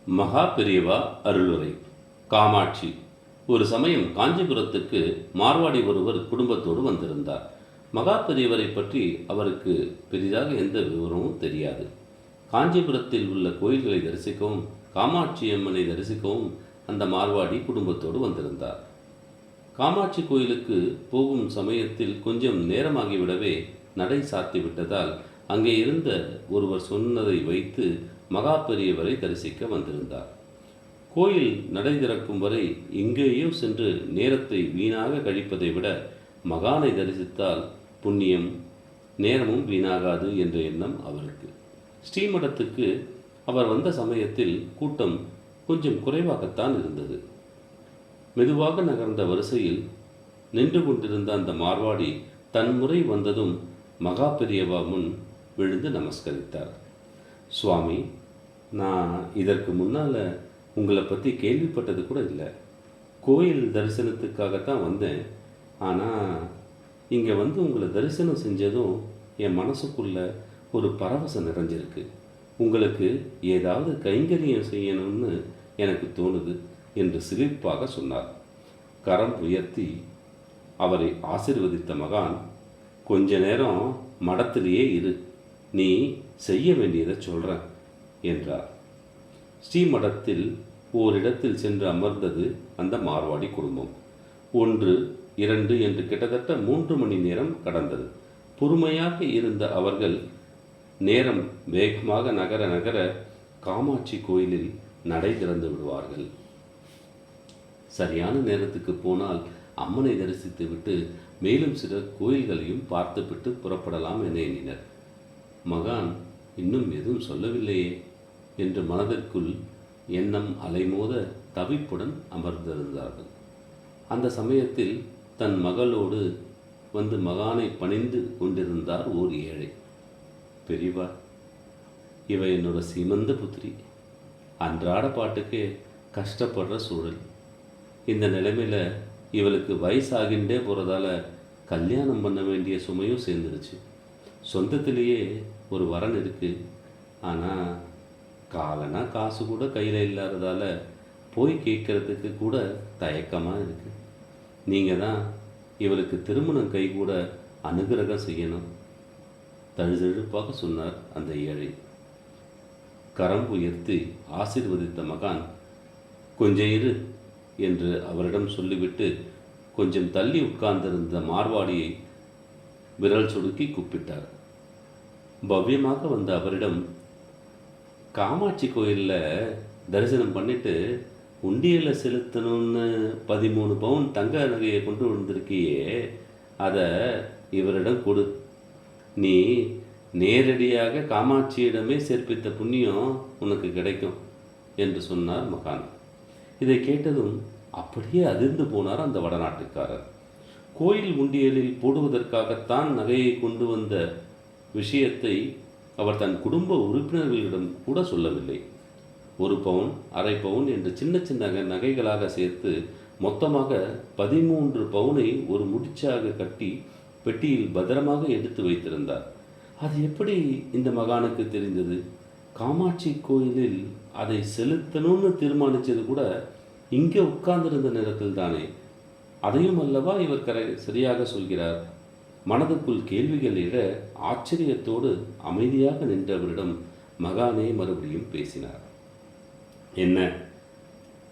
மகா பெரியவா அருளுரை. காமாட்சி. ஒரு சமயம் காஞ்சிபுரத்துக்கு மார்வாடி ஒருவர் குடும்பத்தோடு வந்திருந்தார். மகா பெரியவரை பற்றி அவருக்கு பெரிதாக எந்த விவரமும் தெரியாது. காஞ்சிபுரத்தில் உள்ள கோயில்களை தரிசிக்கவும் காமாட்சி அம்மனை தரிசிக்கவும் அந்த மார்வாடி குடும்பத்தோடு வந்திருந்தார். காமாட்சி கோயிலுக்கு போகும் சமயத்தில் கொஞ்சம் நேரமாகிவிடவே நடை சாத்திவிட்டதால் அங்கே இருந்த ஒருவர் சொன்னதை வைத்து மகா பெரியவரை தரிசிக்க வந்திருந்தார். கோயில் நடை திறக்கும் வரை எங்கேயோ சென்று நேரத்தை வீணாக கழிப்பதை விட மகானை தரிசித்தால் புண்ணியம் நேரமும் வீணாகாது என்ற எண்ணம் அவருக்கு. ஸ்ரீமடத்துக்கு அவர் வந்த சமயத்தில் கூட்டம் கொஞ்சம் குறைவாகத்தான் இருந்தது. மெதுவாக நகர்ந்த வரிசையில் நின்று கொண்டிருந்த அந்த மார்வாடி தன் முறை வந்ததும் மகா பெரியவா முன் விழுந்து நமஸ்கரித்தார். சுவாமி, நான் இதற்கு முன்னால் உங்களை பற்றி கேள்விப்பட்டது கூட இல்லை. கோயில் தரிசனத்துக்காகத்தான் வந்தேன். ஆனால் இங்கே வந்து உங்களை தரிசனம் செஞ்சதும் என் மனசுக்குள்ள ஒரு பரவசம் நிறைஞ்சிருக்கு. உங்களுக்கு ஏதாவது கைங்கரியம் செய்யணும்னு எனக்கு தோணுது என்று சிரிப்பாக சொன்னார். கரம் உயர்த்தி அவரை ஆசீர்வதித்த மகான், கொஞ்ச நேரம் மடத்திலேயே இரு, நீ செய்ய வேண்டியதை சொல்கிறேன் என்றார். ஸ்ரீமடத்தில் ஓரிடத்தில் சென்று அமர்ந்தது அந்த மார்வாடி குடும்பம். 1, 2 என்று கிட்டத்தட்ட 3 மணி நேரம் கடந்தது. பொறுமையாக இருந்த அவர்கள் நேரம் வேகமாக நகர நகர காமாட்சி கோயிலில் நடை திறந்து விடுவார்கள். சரியான நேரத்துக்கு போனால் அம்மனை தரிசித்து விட்டு மேலும் சில கோயில்களையும் பார்த்துவிட்டு புறப்படலாம் என எண்ணினர். மகான் இன்னும் எதுவும் சொல்லவில்லையே என்று மனதிற்குள் எண்ணம் அலைமோத தவிப்புடன் அமர்ந்திருந்தார்கள். அந்த சமயத்தில் தன் மகளோடு வந்து மகானை பணிந்து கொண்டிருந்தார் ஓர் ஏழை. பெரியவா, இவ என்னோட சீமந்த புத்திரி. அன்றாட பாட்டுக்கே கஷ்டப்படுற சூழல். இந்த நிலைமையில் இவளுக்கு வயசாகின்றே போகிறதால கல்யாணம் பண்ண வேண்டிய சுமையும் சேர்ந்துருச்சு. சொந்தத்திலேயே ஒரு வரன் இருக்குது. ஆனால் காலனா காசு கூட கையில் இல்லாததால் போய் கேட்கறதுக்கு கூட தயக்கமாக இருக்குது. நீங்கள் தான் இவளுக்கு திருமணம் கை கூட அனுகிரகம் செய்யணும். தழுதழுப்பாக சொன்னார் அந்த ஏழை. கரம் உயர்த்தி ஆசீர்வதித்த மகான், கொஞ்சம் இரு என்று அவரிடம் சொல்லிவிட்டு கொஞ்சம் தள்ளி உட்கார்ந்திருந்த மார்வாடியை விரல் சொடுக்கி கூப்பிட்டார். பவ்யமாக வந்த அவரிடம், காமாட்சி கோயிலில் தரிசனம் பண்ணிட்டு உண்டியலில் செலுத்தணும்னு 13 பவுன் தங்க நகையை கொண்டு வந்திருக்கியே, அதை இவரிடம் கொடு. நீ நேரடியாக காமாட்சியிடமே சேர்ப்பித்த புண்ணியம் உனக்கு கிடைக்கும் என்று சொன்னார் மகான். இதை கேட்டதும் அப்படியே அதிர்ந்து போனார் அந்த வடநாட்டுக்காரர். கோயில் உண்டியலில் போடுவதற்காகத்தான் நகையை கொண்டு வந்த விஷயத்தை அவர் தன் குடும்ப உறுப்பினர்களிடம் கூட சொல்லவில்லை. 1 பவுன், அரை பவுன் என்று சின்ன சின்ன நகைகளாக சேர்த்து மொத்தமாக 13 பவுனை ஒரு முடிச்சாக கட்டி பெட்டியில் பத்திரமாக எடுத்து வைத்திருந்தார். அது எப்படி இந்த மகானுக்கு தெரிந்தது? காமாட்சி கோயிலில் அதை செலுத்தணும்னு தீர்மானித்தது கூட இங்கே உட்கார்ந்திருந்த நேரத்தில் தானே. அதையும் அல்லவா இவர் சரியாக சொல்கிறார். மனதுக்குள் கேள்விகள் எழ ஆச்சரியத்தோடு அமைதியாக நின்றவரிடம் மகானே மறுபடியும் பேசினார். என்ன,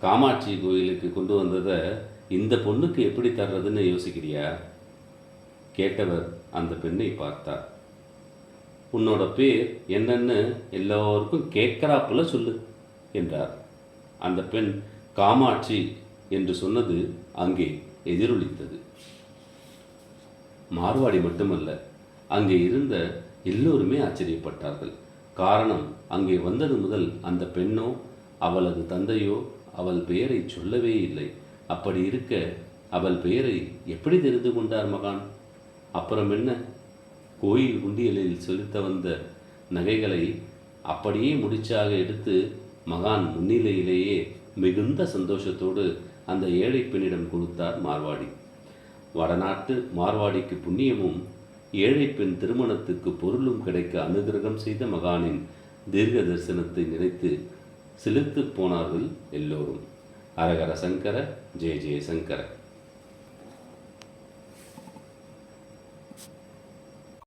காமாட்சி கோயிலுக்கு கொண்டு வந்ததை இந்த பொண்ணுக்கு எப்படி தர்றதுன்னு யோசிக்கிறியா? கேட்டவர் அந்த பெண்ணை பார்த்தார். உன்னோட பேர் என்னன்னு எல்லோருக்கும் கேட்கறாப்புல சொல்லு என்றார். அந்த பெண் காமாட்சி என்று சொன்னது அங்கே எதிரொலித்தது. மார்வாடி மட்டுமல்ல, அங்கே இருந்த எல்லோருமே ஆச்சரியப்பட்டார்கள். காரணம், அங்கே வந்தது முதல் அந்த பெண்ணோ அவளது தந்தையோ அவள் பெயரை சொல்லவே இல்லை. அப்படி இருக்க அவள் பெயரை எப்படி தெரிந்து கொண்டார் மகான்? அப்புறம் என்ன, கோயில் உண்டியலில் செலுத்த வந்த நகைகளை அப்படியே முடிச்சாக எடுத்து மகான் முன்னிலையிலேயே மிகுந்த சந்தோஷத்தோடு அந்த ஏழை பெண்ணிடம் கொடுத்தார் மார்வாடி. வடநாட்டு மார்வாடிக்கு புண்ணியமும் ஏழை பெண் திருமணத்துக்கு பொருளும் கிடைக்க அனுகிரகம் செய்த மகானின் தீர்க்க தரிசனத்தை நினைத்து சிலிர்த்து போனார்கள் எல்லோரும். அரகர சங்கர, ஜெய ஜெய சங்கர.